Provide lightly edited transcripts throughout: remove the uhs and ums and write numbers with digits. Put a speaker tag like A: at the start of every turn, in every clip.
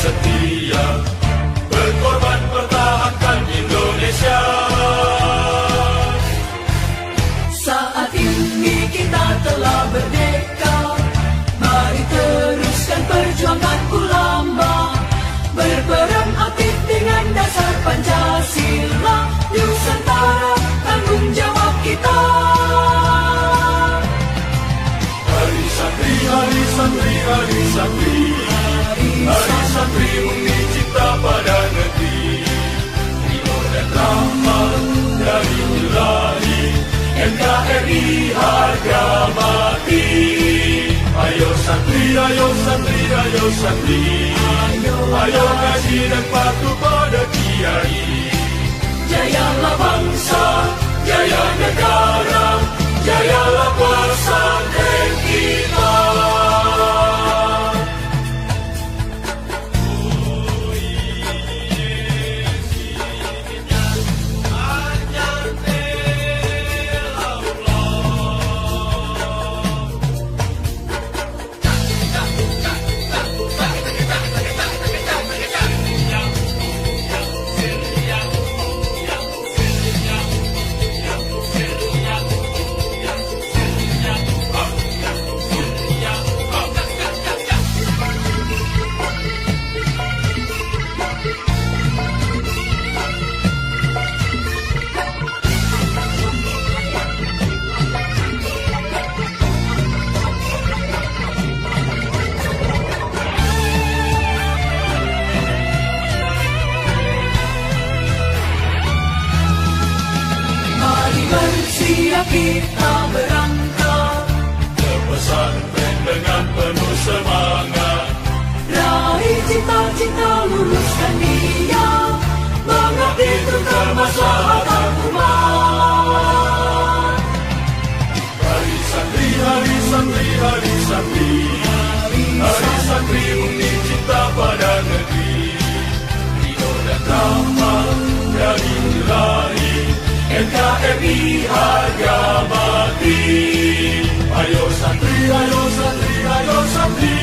A: setia, berkorban pertahankan Indonesia.
B: Saat ini kita telah merdeka, mari teruskan perjuangan ulama, berperan aktif dengan dasar Pancasila, Nusantara tanggung jawab kita.
A: Hari santri, hari santri, hari santri, hari santri murni cinta pada negeri, ridho dan rahmat dari Ilahi, NKRI harga mati. Ayo santri, ayo santri, ayo santri, ayo ngaji dan patuh pada kiai. Jayalah bangsa, jaya negara, jayalah pesantren kita.
B: Bersiap kita berangkat
A: ke pesantren dengan penuh semangat,
B: raih cita-cita, luruskan niat, mengabdi untuk kemaslahatan umat.
A: hari santri, hari santri, hari santri, hari santri murni cinta pada negeri, ridho dan rahmat dari Ilahi, NKRI harga mati. Ayo santri, ayo santri, ayo santri,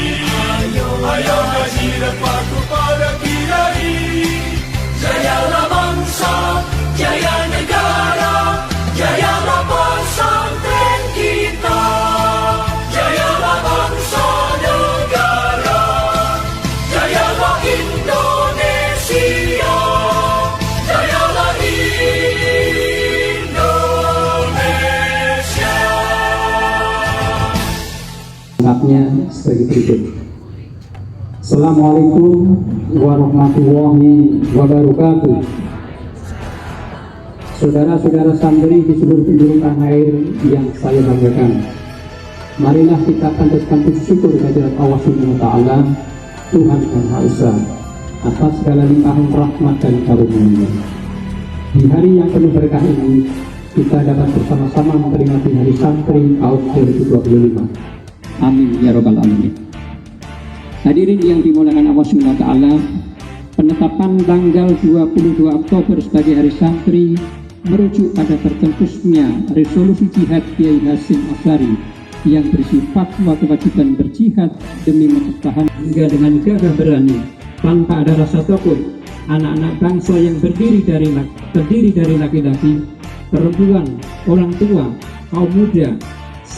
A: ayo ngaji dan patuh pada kiai.
B: Jayalah bangsa, jaya negara, jayalah pesantren kita. Jayalah bangsa negara, jayalah Indonesia, jayalah
C: Lengkapnya sebagai berikut. Assalamualaikum warahmatullahi wabarakatuh. Saudara-saudara santri di seluruh penjuru tanah air yang saya banggakan, marilah kita panjatkan puji syukur kehadirat Allah Subhanahu wa Ta'ala, Tuhan yang Maha Esa, atas segala limpahan rahmat dan karunia-Nya. Di hari yang penuh berkah ini, kita dapat bersama-sama memperingati Hari Santri tahun 2025. Amin ya robbal alamin. Hadirin yang dimuliakan Allah Subhanahu wa Ta'ala, penetapan tanggal 22 Oktober sebagai Hari Santri merujuk pada tercetusnya resolusi jihad Kiai Hasyim Asy'ari yang berisi fatwa kewajiban berjihad demi mempertahankan hingga dengan gagah berani tanpa ada rasa takut anak-anak bangsa yang terdiri dari laki-laki, perempuan, orang tua, kaum muda,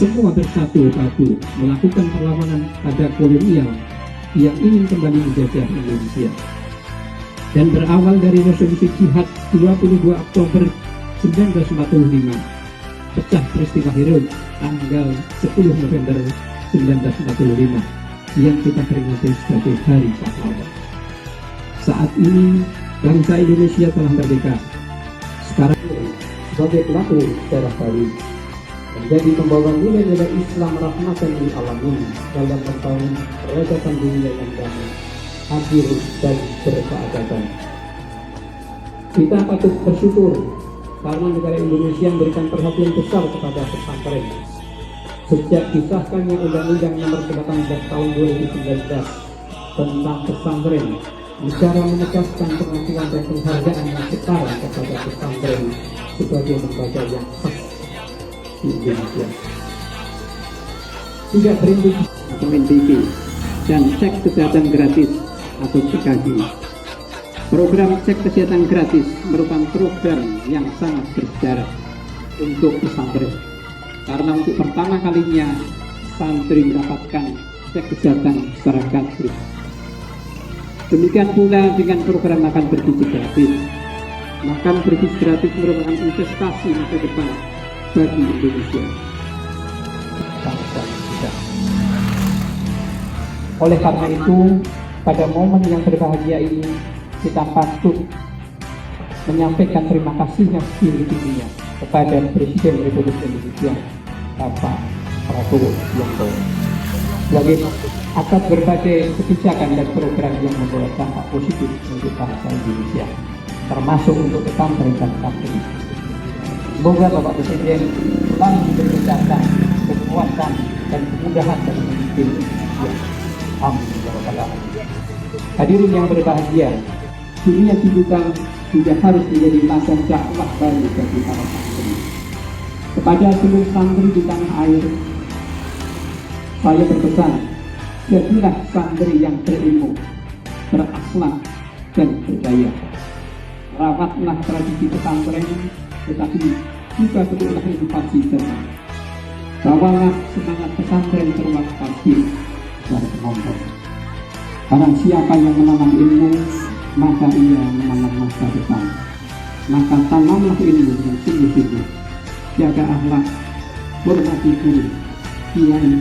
C: semua bersatu padu melakukan perlawanan pada kolonial yang ingin kembali menjajah Indonesia. Dan berawal dari resolusi jihad 22 Oktober 1945, pecah peristiwa heroik tanggal 10 November 1945 yang kita peringati sebagai Hari Pahlawan. Saat ini bangsa Indonesia telah merdeka. Sekarang sebagai pelaku sejarah baru menjadi pembawa nilai-nilai Islam rahmatan lil alamin dalam membangun peradaban dunia yang damai, adil dan berkeadilan. Kita patut bersyukur karena negara Indonesia memberikan perhatian besar kepada pesantren. Sejak disahkannya Undang-Undang Nomor 18 Tahun 2019 tentang pesantren, negara menegaskan pengakuan dan penghargaan yang setara kepada pesantren sebagai lembaga yang khas di Indonesia. Tidak berhenti TV dan cek kesehatan gratis atau CKG. Program cek kesehatan gratis merupakan program yang sangat bersejarah untuk pesantren, karena untuk pertama kalinya santri mendapatkan cek kesehatan secara gratis. Demikian pula dengan program makan bergizi gratis. Makan bergizi gratis merupakan investasi masa depan bagi Indonesia. Oleh karena itu, pada momen yang berbahagia ini, kita patut menyampaikan terima kasih yang setinggi-tingginya kepada Presiden Republik Indonesia, Bapak Prabowo Subianto, sebagai atas berbagai kebijakan dan program yang membawa dampak positif untuk bangsa Indonesia, termasuk untuk pesantren dan santri. Semoga Bapak Presiden selalu diberi kesehatan, kekuatan, dan kemudahan dalam memimpin Indonesia. Amin ya rabbal alamin. Hadirin yang berbahagia, dunia digital juga harus menjadi masa dakwah baru bagi para santri. Kepada seluruh santri di tanah air, saya berpesan, jadilah santri yang berilmu, berakhlak, dan berdaya. Rawatlah tradisi pesantren, tetapi juga bentuklah inovasi zaman. Bawalah semangat pesantren ke ruang parkir dan penonton. Barang siapa yang menanam ilmu, maka ia menanam masa depan. Maka tanamlah ilmu dengan sungguh-sungguh. Jaga akhlak, hormati guru, kiai,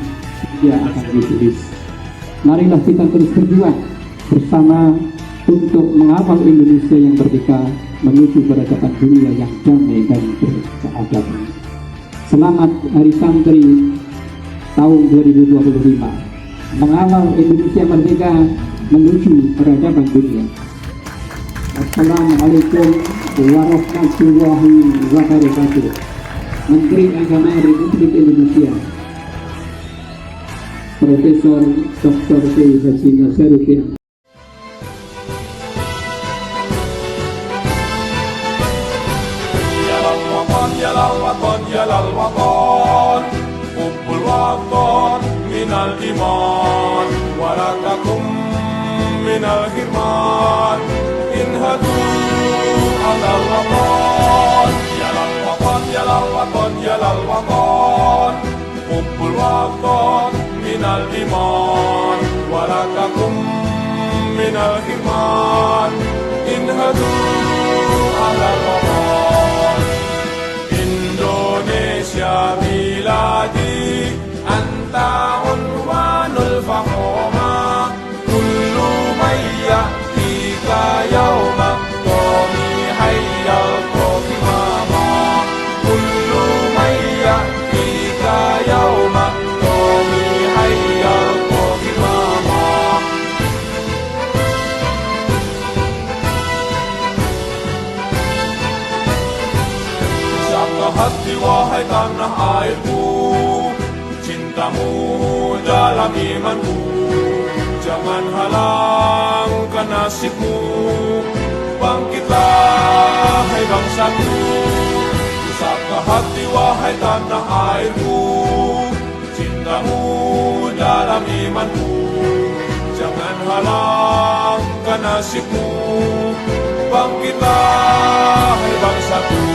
C: dia akan ditulis. Marilah kita terus berjuang bersama untuk mengawal Indonesia yang merdeka menuju peradaban dunia yang damai dan berkeadaban. Selamat Hari Santri tahun 2025, mengawal Indonesia merdeka menuju peradaban dunia. Assalamualaikum warahmatullahi wabarakatuh. Menteri Agama Republik Indonesia, Profesor Dr. Haji Nasaruddin.
A: يا للوطن يا للوطن حب الوطن من الإيمان ولا تكن من الحرمان انهضوا على الوطن يا للوطن يا للوطن يا للوطن حب الوطن من الإيمان ولا تكن من الحرمان انهضوا على الوطن Indonesia biladi anta unwanul fahoma kullu may ya'tika yawma qawmi hayyal qawmama kullu may ya'tika yawma qawmi hayyal qawmama. Hati wahai tanah airku, cintamu dalam imanku, jangan halangkan nasibmu, bangkitlah hai bangsaku. Pusaka hati wahai tanah airku, cintamu dalam imanku, jangan halangkan nasibmu, bangkitlah hai bangsaku.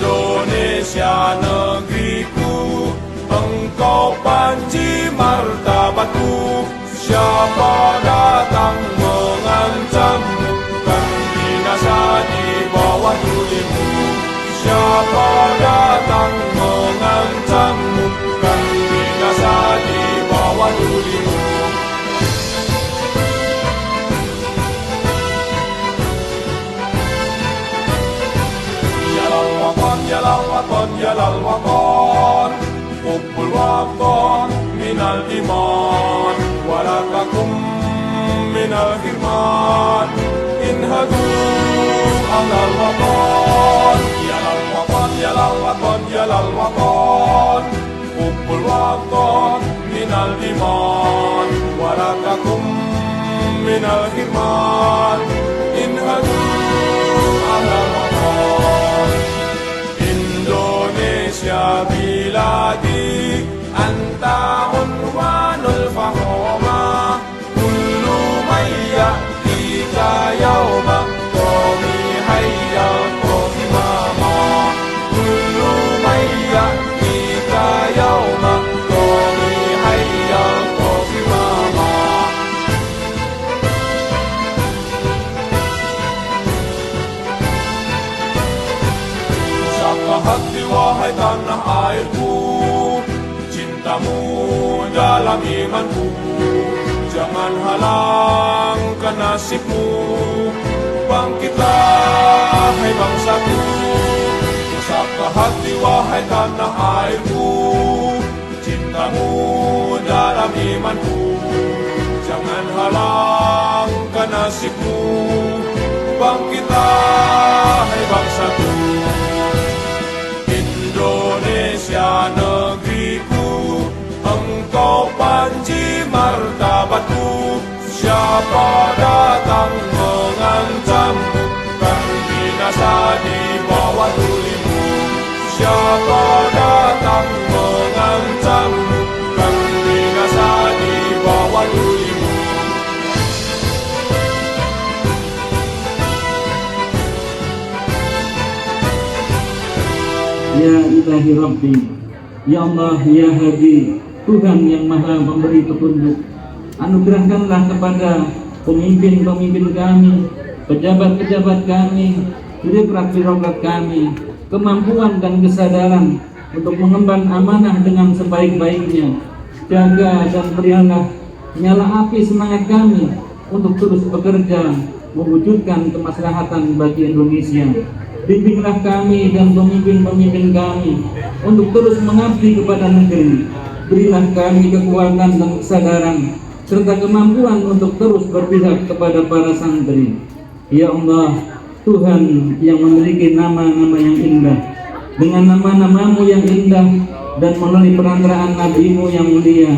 A: Indonesia negeriku, engkau panji martabatku. Siapa datang mengancammu, kan binasa di bawah tulimu. Siapa datang mengancammu, kan binasa di bawah tulimu. يا للوطن يا للوطن حب الوطن من الإيمان ولا تكن من الحرمان انهضوا على الوطن يا للوطن يا للوطن يا للوطن حب الوطن من الإيمان ولا تكن من الحرمان انهضوا على الوطن Indonesia biladi anta unwanul fahoma Cintamu dalam imanku, jangan halangkan nasibmu. Bangkitlah hai bangsaku, bersabda hati wahai tanah airku. Cintamu dalam imanku, jangan halangkan nasibmu. Bangkitlah hai bangsaku. Indonesia negeriku, engkau panji martabatku. Siapa datang mengancammu, kan binasa di bawah tulimu. Siapa datang mengancammu, kan binasa di bawah tulimu.
D: Ya ilahi Rabbi, Ya Allah, Ya Hadi, Tuhan yang maha memberi petunjuk, anugerahkanlah kepada pemimpin-pemimpin kami, pejabat-pejabat kami, birokrat kami, kemampuan dan kesadaran untuk mengemban amanah dengan sebaik-baiknya. Jaga dan berilah nyala api semangat kami untuk terus bekerja mewujudkan kemaslahatan bagi Indonesia. Bimbinglah kami dan pemimpin-pemimpin kami untuk terus mengabdi kepada negeri. Berilah kami kekuatan dan kesadaran serta kemampuan untuk terus berpihak kepada para santri. Ya Allah, Tuhan yang memiliki nama-nama yang indah, dengan nama-namamu yang indah dan melalui perantaraan Nabi-Mu yang mulia,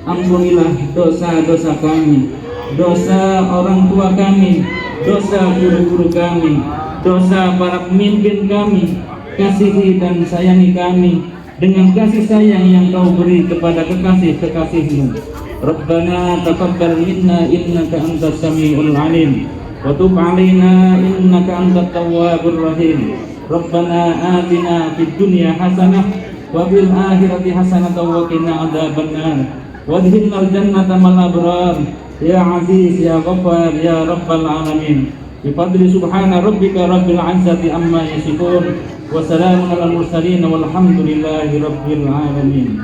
D: ampunilah dosa-dosa kami, dosa orang tua kami, dosa guru-guru kami, dosa para pemimpin kami. Kasihi dan sayangi kami dengan kasih sayang yang Kau beri kepada kekasih-kekasih-Mu. Rabbana taqabbal minna innaka antas samiul alim wa tub alaina innaka antat tawwabur rahim. Rabbana atina fid dunya hasanah wa fil akhirati hasanah wa qina adzabannar wadkhilnal jannata ma'al abrar. Ya Aziz ya Ghaffar ya Rabbal alamin. Bifadli subhana rabbika rabbil izzati amma yasifun wa salamun alal mursalin walhamdulillahi rabbil alamin.